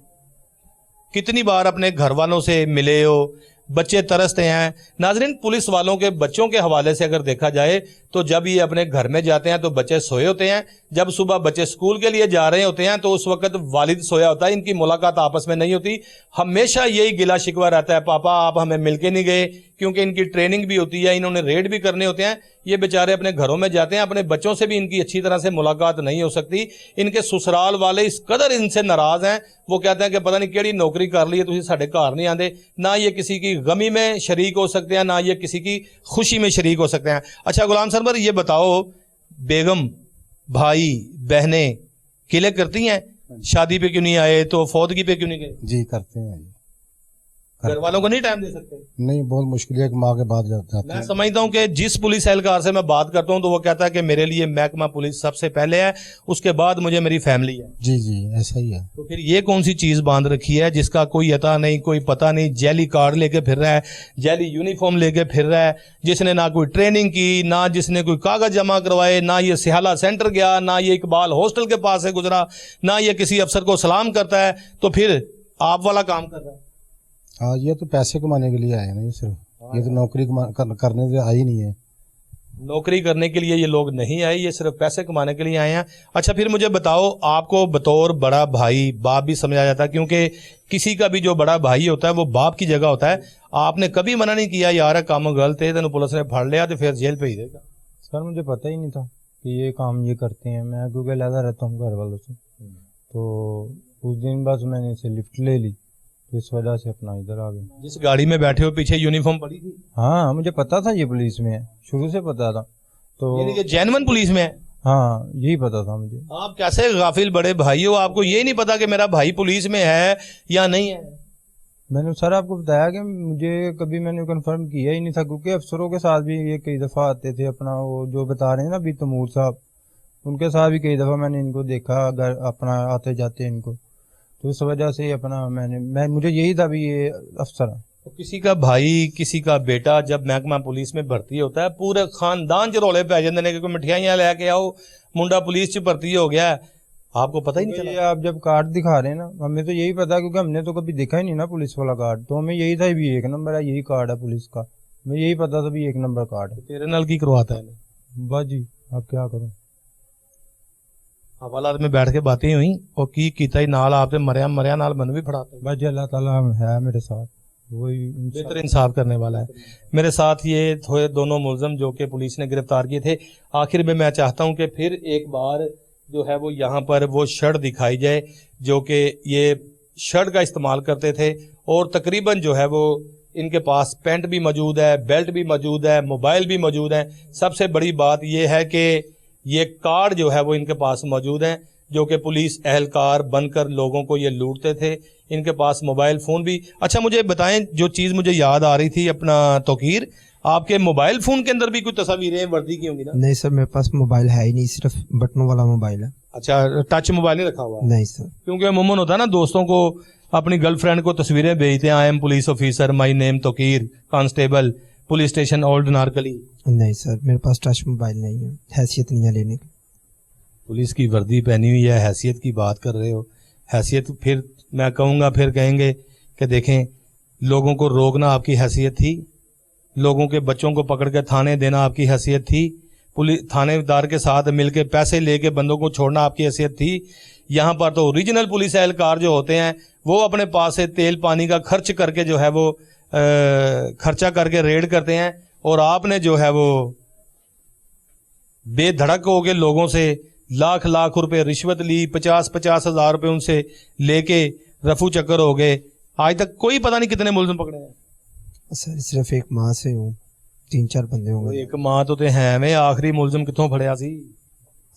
कितनी बार अपने घर वालों से मिले हो? बच्चे तरसते हैं। नाजरीन, पुलिस वालों के बच्चों के हवाले से अगर देखा जाए तो जब ये अपने घर में जाते हैं तो बच्चे सोए होते हैं। जब सुबह बच्चे स्कूल के लिए जा रहे होते हैं तो उस वक्त वालिद सोया होता है। इनकी मुलाकात आपस में नहीं होती। हमेशा यही गिला शिकवा रहता है, पापा आप हमें मिलके नहीं गए, क्योंकि इनकी ट्रेनिंग भी होती है, इन्होंने रेड भी करने होते हैं। ये बेचारे अपने घरों में जाते हैं, अपने बच्चों से भी इनकी अच्छी तरह से मुलाकात नहीं हो सकती। इनके ससुराल वाले इस कदर इनसे नाराज हैं, वो कहते हैं कि पता नहीं केड़ी नौकरी कर ली है, तुम साढ़े घर नहीं आते। ना ये किसी की गमी में शरीक हो सकते हैं, ना ये किसी की खुशी में शरीक हो सकते हैं। अच्छा गुलाम सरवर, ये बताओ, बेगम, भाई, बहनें किले करती हैं? शादी पे क्यों नहीं आए, तो फौतगी पे क्यों नहीं गए? जी करते हैं जी। घर वालों को नहीं टाइम दे सकते? नहीं, बहुत मुश्किल है कि माँ के बाद जाते मैं हैं। समझता हूं कि जिस पुलिस एहलकार से मैं बात करता हूं तो वो कहता है कि मेरे लिए महकमा पुलिस सबसे पहले है, उसके बाद मुझे मेरी फैमिली है। जी जी ऐसा ही है। तो फिर ये कौन सी चीज बांध रखी है जिसका कोई अता नहीं, कोई पता नहीं? जेली कार्ड लेके फिर रहा है, जेली यूनिफॉर्म लेके फिर रहा है, जिसने ना कोई ट्रेनिंग की, ना जिसने कोई कागज जमा करवाए, ना ये सिहाला सेंटर गया, ना ये इकबाल हॉस्टल के पास से गुजरा, ना ये किसी अफसर को सलाम करता है। तो फिर आप वाला काम कर रहा है। हाँ, ये तो पैसे कमाने के लिए आए हैं ना, ये सिर्फ, ये तो नौकरी करने के लिए आई नहीं है। नौकरी करने के लिए ये लोग नहीं आए, ये सिर्फ पैसे कमाने के लिए आए हैं। अच्छा फिर मुझे बताओ, आपको बतौर बड़ा भाई, बाप भी समझा जाता है, क्योंकि किसी का भी जो बड़ा भाई होता है वो बाप की जगह होता है। आपने कभी मना नहीं किया यार काम गलत है, तेन पुलिस ने फड़ लिया तो फिर जेल पे ही देगा? सर मुझे पता ही नहीं था कि ये काम ये करते हैं। मैं क्योंकि लहदा रहता हूँ घर वालों से, तो उस दिन बस मैंने इसे लिफ्ट ले ली, तो इस वजह से अपना इधर आ गया। जिस गाड़ी में बैठे हो पीछे यूनिफॉर्म पड़ी थी, हाँ मुझे पता था ये पुलिस में है, शुरू से पता था। तो यानी कि जेन्युइन पुलिस में है। हाँ यही पता था मुझे। आप कैसे गाफिल बड़े भाई हो, आपको ये नहीं पता कि मेरा भाई पुलिस में है या नहीं है? मैंने सर आपको बताया कि मुझे कभी मैंने कंफर्म किया ही नहीं था, क्योंकि अफसरों के साथ भी ये कई दफ़ा आते थे, अपना वो जो बता रहे हैं ना अभी तमूर साहब, उनके साथ भी कई दफ़ा मैंने इनको देखा अगर अपना आते जाते इनको, तो इस वजह से अपना मुझे यही था भी ये अफसर है। तो किसी का भाई किसी का बेटा जब महकमा पुलिस में भर्ती होता है, पूरे खानदान च रौले पै जाते हैं कि कोई मिठाइयां लेके आओ, मुंडा पुलिस च भर्ती हो गया है, आपको पता ही नहीं ये चला। आप जब कार्ड दिखा रहे हैं ना, हमें तो यही पता है, क्योंकि हमने तो कभी देखा ही नहीं ना पुलिस वाला कार्ड, तो हमें यही था भी 1 नंबर है, यही कार्ड है पुलिस का, हमें यही पता था भी 1 नंबर कार्ड है। तेरे नाल की करवाता है? बस जी अब क्या करूं। हवालात में बैठ के बातें हुई और की कीता ही नाल आपने मरिया नाल मन भी फड़ाता है। बस जी अल्लाह ताला है मेरे साथ, वही बेहतर इंसाफ करने वाला है। मेरे साथ ये थोड़े दोनों मुलजम जो कि पुलिस ने गिरफ्तार किए थे। आखिर में मैं चाहता हूं कि फिर एक बार जो है वो यहाँ पर वो शर्ट दिखाई जाए जो कि ये शर्ट का इस्तेमाल करते थे, और तकरीबन जो है वो इनके पास पैंट भी मौजूद है, बेल्ट भी मौजूद है, मोबाइल भी मौजूद है। सबसे बड़ी बात ये है कि ये कार्ड जो है वो इनके पास मौजूद हैं, जो कि पुलिस एहलकार बनकर लोगों को ये लूटते थे। इनके पास मोबाइल फ़ोन भी। अच्छा मुझे बताएं, जो चीज़ मुझे याद आ रही थी अपना तौकीर, आपके मोबाइल फ़ोन के अंदर भी कुछ तस्वीरें वर्दी की होंगी ना? नहीं सर, मेरे पास मोबाइल है ही नहीं, सिर्फ बटनों वाला मोबाइल है। अच्छा, टच मोबाइल नहीं रखा हुआ? नहीं सर। क्योंकि अमूमन होता है ना, दोस्तों को अपनी गर्लफ्रेंड को तस्वीरें भेजते हैं, I am police officer, my name Tauqeer, constable, police station old Anarkali. नहीं सर, मेरे पास टच मोबाइल नहीं है, हैसियत नहीं है लेने की। पुलिस की वर्दी पहनी हुई है, हैसियत की बात कर रहे हो। हैसियत फिर मैं कहूँगा, फिर कहेंगे कि देखें, लोगों को रोकना आपकी हैसियत थी, लोगों के बच्चों को पकड़ के थाने देना आपकी हैसियत थी, पुलिस थानेदार के साथ मिलके पैसे लेके बंदों को छोड़ना आपकी हैसियत थी। यहाँ पर तो ओरिजिनल पुलिस एहलकार जो होते हैं वो अपने पास से तेल पानी का खर्च करके जो है वो खर्चा करके रेड करते हैं, और आपने जो है वो बेधड़क हो के लोगों से लाख लाख रुपए रिश्वत ली, 50-50 हज़ार रुपए उनसे लेके रफू चक्कर हो गए। आज तक कोई पता नहीं कितने मुलजिम पकड़े हैं। सर सिर्फ एक माह से हूँ, 3-4 बंदे होंगे। एक माह तो है मैं, आखिरी मुलजिम कितों फड़िया सी?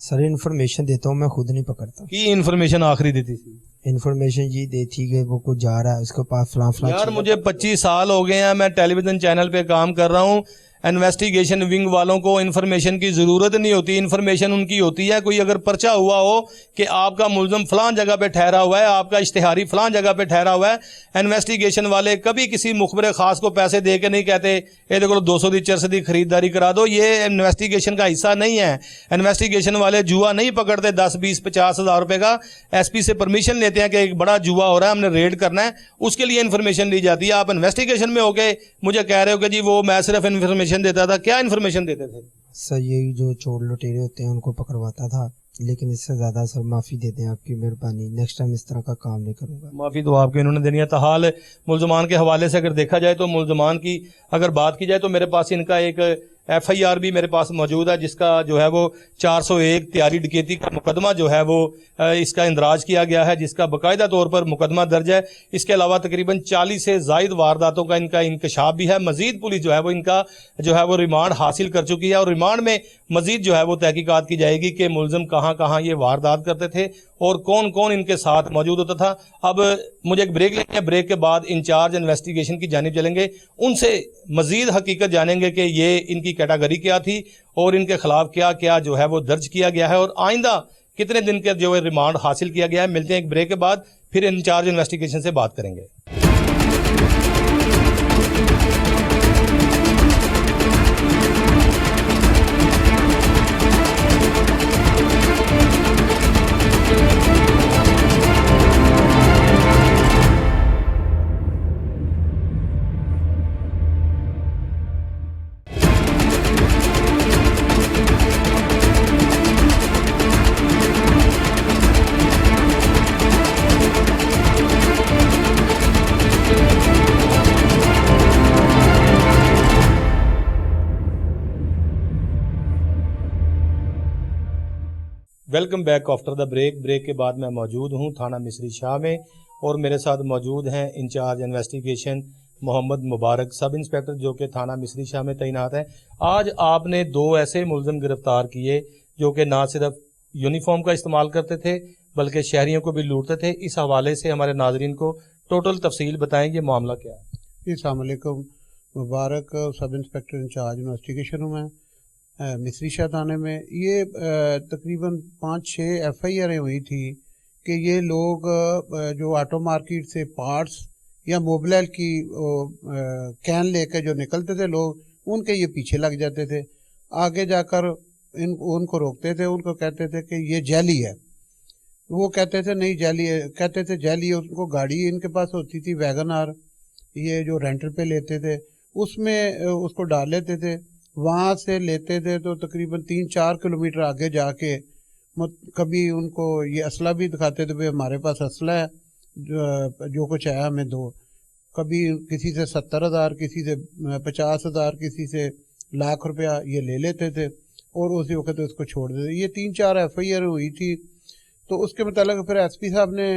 सर इन्फॉर्मेशन देता हूँ, मैं खुद नहीं पकड़ता। की इन्फॉर्मेशन आखिरी देती थी? इन्फॉर्मेशन ये देती कि वो कुछ जा रहा है, उसके पास फलां यार मुझे 25 साल हो गए हैं, मैं टेलीविजन चैनल पे काम कर रहा हूँ। इन्वेस्टिगेशन विंग वालों को इन्फॉर्मेशन की ज़रूरत नहीं होती, इन्फॉर्मेशन उनकी होती है कोई अगर पर्चा हुआ हो कि आपका मुलजम फलां जगह पे ठहरा हुआ है, आपका इश्तिहारी फलां जगह पे ठहरा हुआ है। इन्वेस्टिगेशन वाले कभी किसी मुखबिर खास को पैसे दे के नहीं कहते ये देखो 200 दी 400 दी खरीदारी करा दो, ये इन्वेस्टिगेशन का हिस्सा नहीं है। इन्वेस्टिगेशन वाले जुआ नहीं पकड़ते 10-20-50 हज़ार रुपये का, एसपी से परमिशन लेते हैं कि एक बड़ा जुआ हो रहा है, हमने रेड करना है, उसके लिए इन्फॉर्मेशन ली जाती है। आप इन्वेस्टिगेशन में होके मुझे कह रहे हो कि जी वो मैं सिर्फ इन्फॉर्मेशन देता था। क्या इन्फॉर्मेशन देते थे? सर यही जो चोर लुटेरे होते हैं उनको पकड़वाता था, लेकिन इससे ज़्यादा सर माफ़ी देते हैं, आपकी मेहरबानी, नेक्स्ट टाइम इस तरह का काम नहीं करूँगा। माफ़ी तो आपको इन्होंने देनी है। ताहाल मुलजमान के हवाले से अगर देखा जाए तो मुलजमान की अगर बात की जाए तो मेरे पास इनका एक FIR भी मेरे पास मौजूद है, जिसका जो है वो 401 तैयारी डकैती का मुकदमा जो है वो इसका इंदराज किया गया है, जिसका बाकायदा तौर पर मुकदमा दर्ज है। इसके अलावा तकरीबन 40 से ज़ायद वारदातों का इनका इंकशाफ भी है। मजीद पुलिस जो है वो इनका जो है वो रिमांड हासिल कर चुकी है, और रिमांड में मजीद जो है वो तहकीकात की जाएगी कि मुलजिम कहाँ कहाँ ये वारदात करते थे और कौन कौन इनके साथ मौजूद होता था। अब मुझे एक ब्रेक लेंगे, ब्रेक के बाद इंचार्ज इन्वेस्टिगेशन की जानिब चलेंगे, उनसे मजीद हकीकत जानेंगे कि ये इनकी कैटेगरी क्या थी और इनके खिलाफ क्या क्या जो है वो दर्ज किया गया है और आइंदा कितने दिन के जो है रिमांड हासिल किया गया है। मिलते हैं एक ब्रेक के बाद, फिर इंचार्ज इन्वेस्टिगेशन से बात करेंगे। Welcome back after the break के बाद मैं मौजूद हूं थाना मिस्री शाह में और मेरे साथ मौजूद हैं इंचार्ज इन्वेस्टिगेशन मोहम्मद मुबारक सब इंस्पेक्टर जो कि थाना मिस्री शाह में तैनात हैं। आज आपने 2 ऐसे मुलज़िम गिरफ्तार किए जो कि ना सिर्फ यूनिफॉर्म का इस्तेमाल करते थे बल्कि शहरियों को भी लूटते थे। इस हवाले से हमारे नाजरीन को टोटल तफसील बताएं, ये मामला क्या है। अस्सलाम वालेकुम। मुबारक सब इंस्पेक्टर इंचार्ज इन्वेस्टिगेशन हूँ मैं मिस्री शाह थाने में। ये तकरीबन 5-6 FIR हुई थी कि ये लोग जो ऑटो मार्केट से पार्ट्स या मोबाइल की कैन लेकर जो निकलते थे लोग, उनके ये पीछे लग जाते थे। आगे जाकर उनको रोकते थे, उनको कहते थे कि ये जैली है। वो कहते थे नहीं जैली है, कहते थे जैली है। उनको गाड़ी इनके पास होती थी वैगन आर, ये जो रेंटर पे लेते थे, उसमें उसको डाल लेते थे। वहाँ से लेते थे तो तकरीबन 3-4 किलोमीटर आगे जाके कभी उनको ये असला भी दिखाते थे, भाई हमारे पास असला है, जो कुछ है हमें दो। कभी किसी से 70,000, किसी से 50,000, किसी से लाख रुपया ये ले लेते थे और उसी वक्त उसको छोड़ देते। ये 3-4 FIR हुई थी। तो उसके मुताबिक फिर SP साहब ने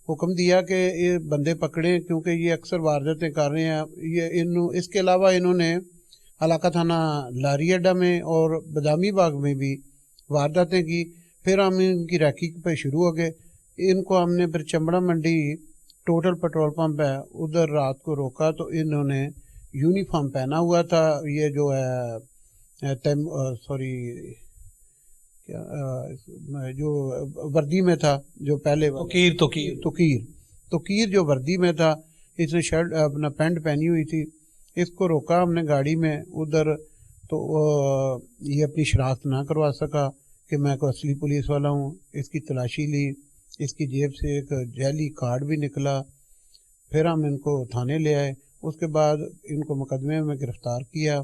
हुक्म दिया कि ये बंदे पकड़ें क्योंकि ये अक्सर वारदातें कर रहे हैं। ये इसके अलावा इन्होंने इलाका थाना लारी अड्डा में और बदामी बाग में भी वारदातें की। फिर हम इनकी रैकी पे शुरू हो गए। इनको हमने फिर चमड़ा मंडी टोटल पेट्रोल पंप है उधर रात को रोका तो इन्होंने यूनिफॉर्म पहना हुआ था, ये जो है जो वर्दी में था, जो पहले तोकीर जो वर्दी में था, इसने शर्ट अपना पैंट पहनी हुई थी। इसको रोका हमने गाड़ी में उधर, तो ये अपनी शनाख्त ना करवा सका कि मैं कोई असली पुलिस वाला हूँ। इसकी तलाशी ली, इसकी जेब से एक जैली कार्ड भी निकला। फिर हम इनको थाने ले आए। उसके बाद इनको मुकदमे में गिरफ़्तार किया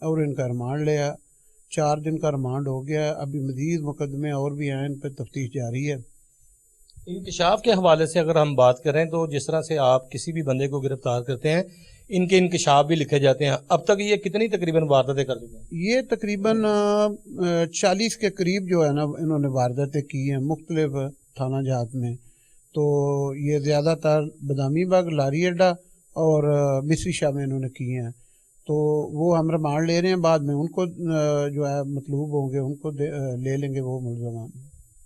और इनका रिमांड लिया। 4 दिन का रिमांड हो गया। अभी मज़ीद मुकदमे और भी हैं, इन पर तफ्तीश जारी है। इंकशाफ के हवाले से अगर हम बात करें तो जिस तरह से आप किसी भी बंदे को गिरफ्तार करते हैं, इनके इंकशाफ भी लिखे जाते हैं। अब तक ये कितनी तकरीबन वारदातें कर चुके हैं? ये तकरीबन 40 के करीब जो है ना इन्होंने वारदातें की हैं मुख्तलिफ थाना जात में। तो ये ज़्यादातर बदामी बाग, लारी अड्डा और मिस्री शाह में इन्होंने की हैं। तो वो हम रिमांड ले रहे हैं, बाद में उनको जो है मतलूब होंगे उनको ले लेंगे वो मुलज़मान।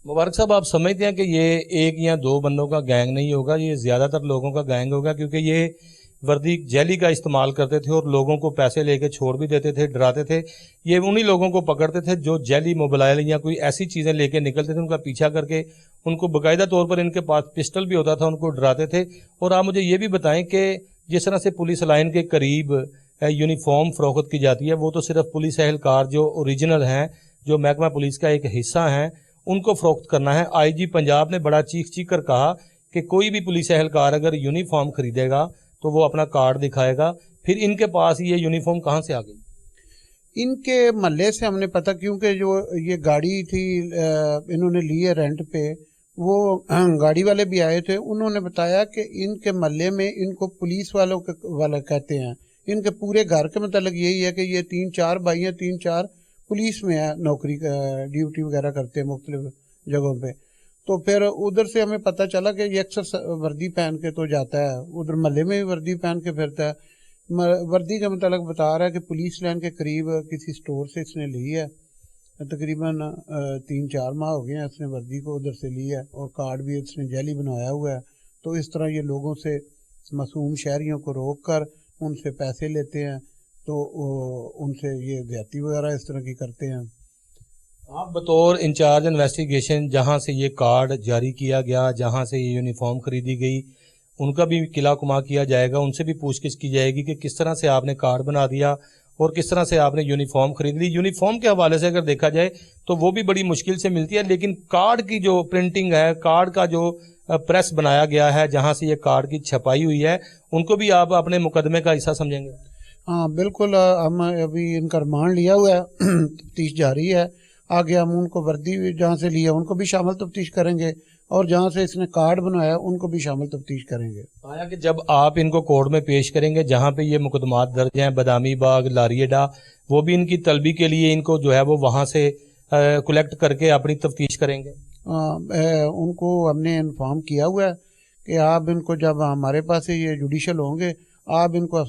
मुबारक साहब, आप समझते हैं कि ये 1 या 2 बंदों का गैंग नहीं होगा, ये ज़्यादातर लोगों का गैंग होगा, क्योंकि ये वर्दी जैली का इस्तेमाल करते थे और लोगों को पैसे लेके छोड़ भी देते थे, डराते थे। ये उन्हीं लोगों को पकड़ते थे जो जैली मोबाइल या कोई ऐसी चीज़ें लेके निकलते थे, उनका पीछा करके उनको बाकायदा तौर पर इनके पास पिस्टल भी होता था, उनको डराते थे। और आप मुझे ये भी बताएं कि जिस तरह से पुलिस लाइन के करीब यूनिफॉर्म फ़रोख्त की जाती है, वो तो सिर्फ पुलिस एहलकार जो ओरिजिनल हैं, जो महकमा पुलिस का एक हिस्सा हैं, उनको फ़रोख्त करना है। IG पंजाब ने बड़ा चीख कर कहा कि कोई भी पुलिस एहलकार अगर यूनिफॉर्म खरीदेगा तो वो अपना कार्ड दिखाएगा। फिर इनके पास ये यूनिफॉर्म कहाँ से आ गई? इनके महल्ले से हमने पता, क्योंकि जो ये गाड़ी थी इन्होंने ली है रेंट पे, वो गाड़ी वाले भी आए थे। उन्होंने बताया कि इनके महल्ले में इनको पुलिस वालों के वाला कहते हैं। इनके पूरे घर के मतलब यही है कि ये 3-4 भाई हैं, 3-4 पुलिस में है, नौकरी ड्यूटी वगैरह करते हैं मुख्तलिफ जगहों पे। तो फिर उधर से हमें पता चला कि ये अक्सर वर्दी पहन के तो जाता है, उधर महल्ले में भी वर्दी पहन के फिरता है। वर्दी का मतलब बता रहा है कि पुलिस लाइन के करीब किसी स्टोर से इसने ली है। तकरीबन 3-4 माह हो गए हैं इसने वर्दी को उधर से ली है और कार्ड भी इसने जैली बनवाया हुआ है। तो इस तरह ये लोगों से, मासूम शहरियों को रोक कर उनसे पैसे लेते हैं, तो उनसे ये ज्यादती वगैरह इस तरह की करते हैं। आप बतौर इंचार्ज इन्वेस्टिगेशन जहां से ये कार्ड जारी किया गया, जहां से ये यूनिफॉर्म खरीदी गई, उनका भी किला कुमा किया जाएगा, उनसे भी पूछगिछ की जाएगी कि किस तरह से आपने कार्ड बना दिया और किस तरह से आपने यूनिफॉर्म खरीद ली। यूनिफॉर्म के हवाले से अगर देखा जाए तो वो भी बड़ी मुश्किल से मिलती है, लेकिन कार्ड की जो प्रिंटिंग है, कार्ड का जो प्रेस बनाया गया है, जहाँ से ये कार्ड की छपाई हुई है, उनको भी आप अपने मुकदमे का हिस्सा समझेंगे? हाँ बिल्कुल। हम अभी इनका रिमांड लिया हुआ है, तफ्तीश जारी है। आगे हम उनको वर्दी जहाँ से लिया उनको भी शामिल तफ्तीश करेंगे और जहाँ से इसने कार्ड बनाया उनको भी शामिल तफ्तीश करेंगे। आया कि जब आप इनको कोर्ट में पेश करेंगे, जहाँ पे ये मुकदमात दर्ज हैं, बदामी बाग, लारी अड्डा, वो भी इनकी तलबी के लिए इनको जो है वो वहाँ से कलेक्ट करके अपनी तफ्तीश करेंगे? ان کو ہم نے انفارم کیا ہوا ہے کہ آپ ان کو جب ہمارے پاس سے یہ جوڈیشل ہوں گے آپ ان کو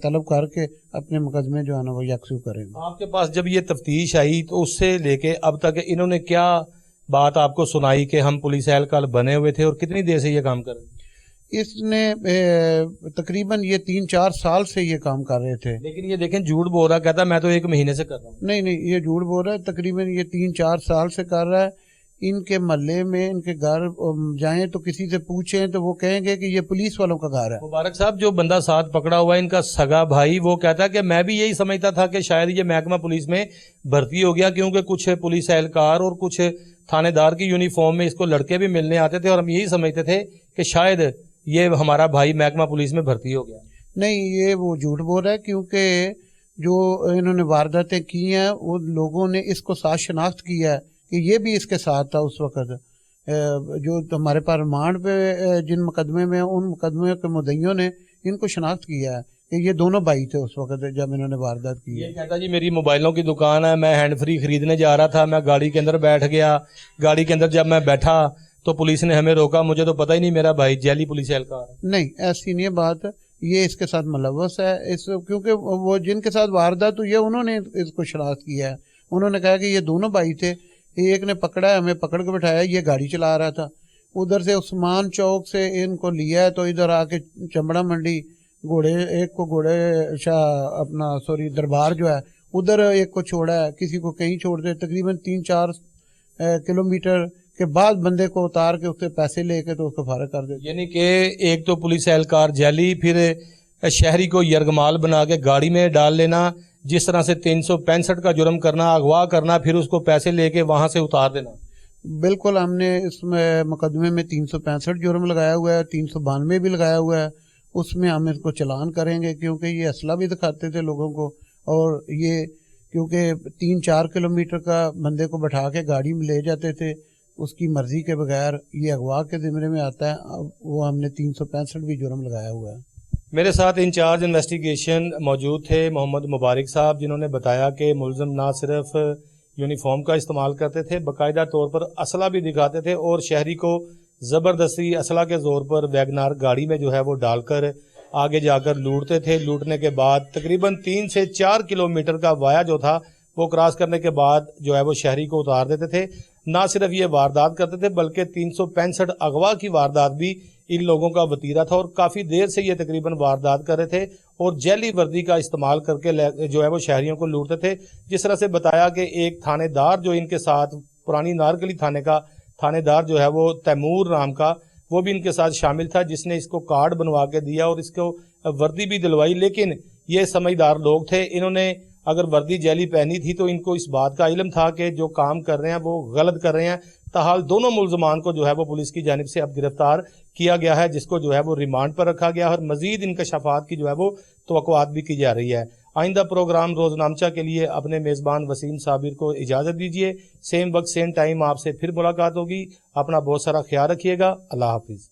طلب کر کے اپنے مقدمے جو ہے نا وہ یکسو کریں گے. آپ کے پاس جب یہ تفتیش آئی تو اس سے لے کے اب تک انہوں نے کیا بات آپ کو سنائی کہ ہم پولیس اہلکار بنے ہوئے تھے اور کتنی دیر سے یہ کام کر رہے ہیں؟ اس نے تقریباً یہ 3-4 سال سے یہ کام کر رہے تھے. لیکن یہ دیکھیں جھوٹ بول رہا کہتا میں تو 1 مہینے سے کر رہا ہوں. نہیں یہ جھوٹ بول رہا ہے. تقریباً یہ 3-4 سال سے کر رہا ہے. ان کے محلے میں ان کے گھر جائیں تو کسی سے پوچھیں تو وہ کہیں گے کہ یہ پولیس والوں کا گھر ہے. مبارک صاحب جو بندہ ساتھ پکڑا ہوا ہے ان کا سگا بھائی وہ کہتا ہے کہ میں بھی یہی سمجھتا تھا کہ شاید یہ محکمہ پولیس میں بھرتی ہو گیا کیونکہ کچھ پولیس اہلکار اور کچھ تھانے دار کی یونیفارم میں اس کو لڑکے بھی ملنے آتے تھے اور ہم یہی سمجھتے تھے کہ شاید یہ ہمارا بھائی محکمہ پولیس میں بھرتی ہو گیا. نہیں یہ وہ جھوٹ بول رہا ہے کیونکہ جو انہوں نے وارداتیں کی ہیں وہ لوگوں نے اس کو ساتھ شناخت کیا ہے کہ یہ بھی اس کے ساتھ تھا اس وقت. جو ہمارے پاس ریمانڈ پہ جن مقدمے میں ان مقدمے کے مدعیوں نے ان کو شناخت کیا ہے کہ یہ دونوں بھائی تھے اس وقت جب انہوں نے واردات کی. یہ کہتا جی میری موبائلوں کی دکان ہے, میں ہینڈ فری خریدنے جا رہا تھا, میں گاڑی کے اندر بیٹھ گیا, گاڑی کے اندر جب میں بیٹھا تو پولیس نے ہمیں روکا, مجھے تو پتہ ہی نہیں میرا بھائی جیلی پولیس اہلکار ہے. نہیں ایسی نہیں ہے بات, یہ اس کے ساتھ ملوث ہے کیونکہ وہ جن کے ساتھ واردات ہوئی ہے انہوں نے اس کو شناخت کیا ہے. انہوں نے کہا کہ یہ دونوں بھائی تھے, ایک نے پکڑا ہے, ہمیں پکڑ کے بٹھایا, یہ گاڑی چلا رہا تھا. ادھر سے عثمان چوک سے ان کو لیا ہے تو ادھر آ کے چمڑا منڈی گھوڑے ایک کو گھوڑے شاہ اپنا دربار جو ہے ادھر ایک کو چھوڑا ہے, کسی کو کہیں چھوڑ دے. تقریباً 3-4 کلومیٹر کے بعد بندے کو اتار کے اس سے پیسے لے کے تو اس کو فارغ کر دیتے. یعنی کہ ایک تو پولیس اہلکار جیلی, پھر شہری کو یرغمال بنا کے گاڑی میں ڈال لینا, جس طرح سے 365 کا جرم کرنا, اغوا کرنا, پھر اس کو پیسے لے کے وہاں سے اتار دینا. بالکل ہم نے اس میں مقدمے میں 365 جرم لگایا ہوا ہے, 392 بھی لگایا ہوا ہے. اس میں ہم اس کو چلان کریں گے کیونکہ یہ اسلحہ بھی دکھاتے تھے لوگوں کو, اور یہ کیونکہ 3-4 کلومیٹر کا بندے کو بٹھا کے گاڑی میں لے جاتے تھے اس کی مرضی کے بغیر, یہ اغوا کے زمرے میں آتا ہے. وہ ہم نے 365 بھی جرم لگایا ہوا ہے. میرے ساتھ انچارج انویسٹیگیشن موجود تھے محمد مبارک صاحب, جنہوں نے بتایا کہ ملزم نہ صرف یونیفارم کا استعمال کرتے تھے, باقاعدہ طور پر اسلحہ بھی دکھاتے تھے اور شہری کو زبردستی اسلحہ کے زور پر ویگنار گاڑی میں جو ہے وہ ڈال کر آگے جا کر لوٹتے تھے. لوٹنے کے بعد تقریباً 3 سے 4 کلومیٹر کا وایا جو تھا وہ کراس کرنے کے بعد جو ہے وہ شہری کو اتار دیتے تھے. نہ صرف یہ واردات کرتے تھے بلکہ 365 اغوا کی واردات بھی ان لوگوں کا وتیرہ تھا, اور کافی دیر سے یہ تقریباً واردات کر رہے تھے اور جیلی وردی کا استعمال کر کے جو ہے وہ شہریوں کو لوٹتے تھے. جس طرح سے بتایا کہ ایک تھانے دار جو ان کے ساتھ پرانی نارکلی تھانے کا تھانے دار جو ہے وہ تیمور نام کا, وہ بھی ان کے ساتھ شامل تھا, جس نے اس کو کارڈ بنوا کے دیا اور اس کو وردی بھی دلوائی. لیکن یہ سمجھدار لوگ تھے, انہوں نے اگر وردی جیلی پہنی تھی تو ان کو اس بات کا علم تھا کہ جو کام کر رہے ہیں وہ غلط کر رہے ہیں. تاحال دونوں ملزمان کو جو ہے وہ پولیس کی جانب سے اب گرفتار کیا گیا ہے, جس کو جو ہے وہ ریمانڈ پر رکھا گیا, اور مزید انکشافات کی جو ہے وہ توقعات بھی کی جا رہی ہے. آئندہ پروگرام روزنامچہ کے لیے اپنے میزبان وسیم صابر کو اجازت دیجیے. سیم وقت سیم ٹائم آپ سے پھر ملاقات ہوگی. اپنا بہت سارا خیال رکھیے گا. اللہ حافظ.